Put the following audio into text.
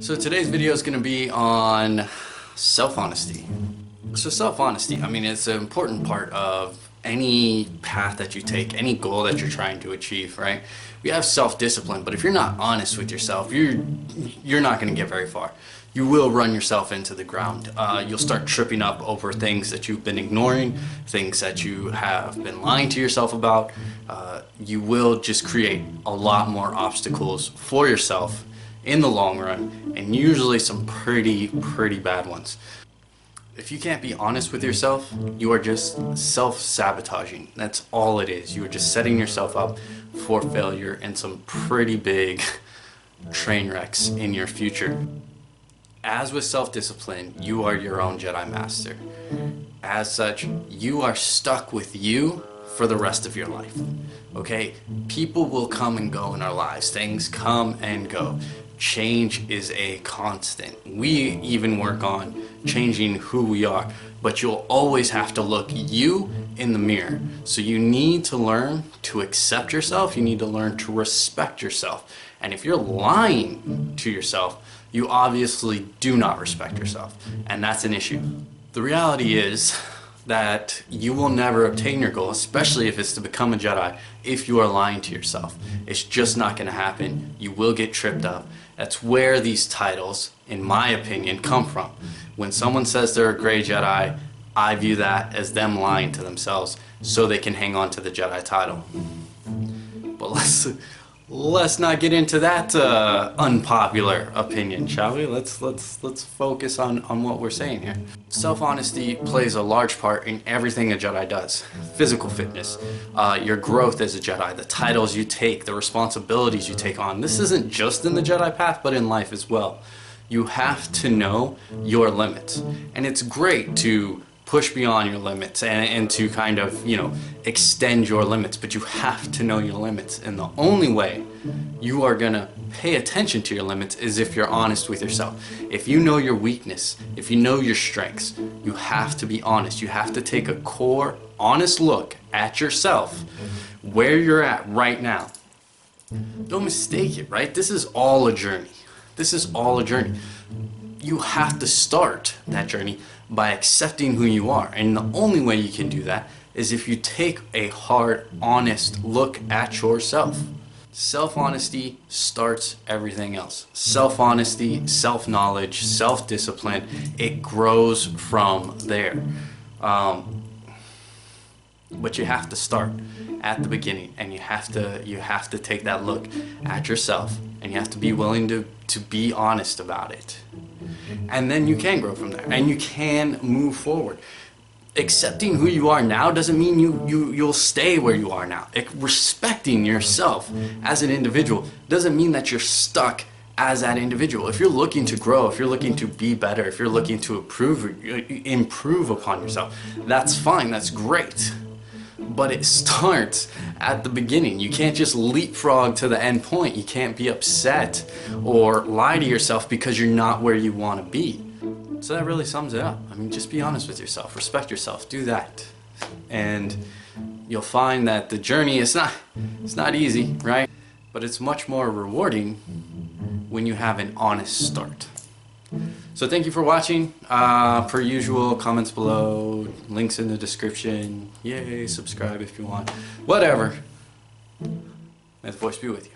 So today's video is going to be on self-honesty. So self-honesty, I mean, it's an important part of any path that you take, any goal that you're trying to achieve, right? We have self-discipline, but if you're not honest with yourself, you're not going to get very far. You will run yourself into the ground. You'll start tripping up over things that you've been ignoring, things that you have been lying to yourself about. You will just create a lot more obstacles for yourself in the long run, and usually some pretty bad ones. If you can't be honest with yourself, you are just self-sabotaging. That's all it is. You are just setting yourself up for failure and some pretty big train wrecks in your future. As with self-discipline, you are your own Jedi Master. As such, you are stuck with you for the rest of your life. Okay? People will come and go in our lives. Things come and go. Change is a constant. We even work on changing who we are, but you'll always have to look you in the mirror. So you need to learn to accept yourself. You need to learn to respect yourself. And if you're lying to yourself, you obviously do not respect yourself, and that's an issue. The reality is that you will never obtain your goal, especially if it's to become a Jedi, if you are lying to yourself. It's just not going to happen. You will get tripped up. That's where these titles, in my opinion, come from. When someone says they're a gray Jedi, I view that as them lying to themselves so they can hang on to the Jedi title. But let's not get into that unpopular opinion, shall we? Let's focus on what we're saying here. Self-honesty plays a large part in everything a Jedi does. Physical fitness, your growth as a Jedi, the titles you take, the responsibilities you take on. This isn't just in the Jedi path, but in life as well. You have to know your limits. And it's great to push beyond your limits and to kind of, extend your limits, but you have to know your limits. And the only way you are gonna pay attention to your limits is if you're honest with yourself. If you know your weakness, if you know your strengths, you have to be honest. You have to take a core, honest look at yourself, where you're at right now. Don't mistake it, right? This is all a journey. This is all a journey. You have to start that journey by accepting who you are. And the only way you can do that is if you take a hard, honest look at yourself. Self-honesty starts everything else. Self-honesty, self-knowledge, self-discipline, it grows from there. But you have to start at the beginning, and you have to take that look at yourself, and you have to be willing to be honest about it. And then you can grow from there, and you can move forward. Accepting who you are now doesn't mean you'll stay where you are now. Respecting yourself as an individual doesn't mean that you're stuck as that individual. If you're looking to grow, if you're looking to be better, if you're looking to improve upon yourself, that's fine, that's great. But it starts at the beginning. You can't just leapfrog to the end point. You can't be upset or lie to yourself because you're not where you want to be. So that really sums it up. I mean, just be honest with yourself. Respect yourself. Do that. And you'll find that the journey is not easy, right? But it's much more rewarding when you have an honest start. So thank you for watching. Per usual, comments below, links in the description. Yay, subscribe if you want. Whatever. May the force be with you.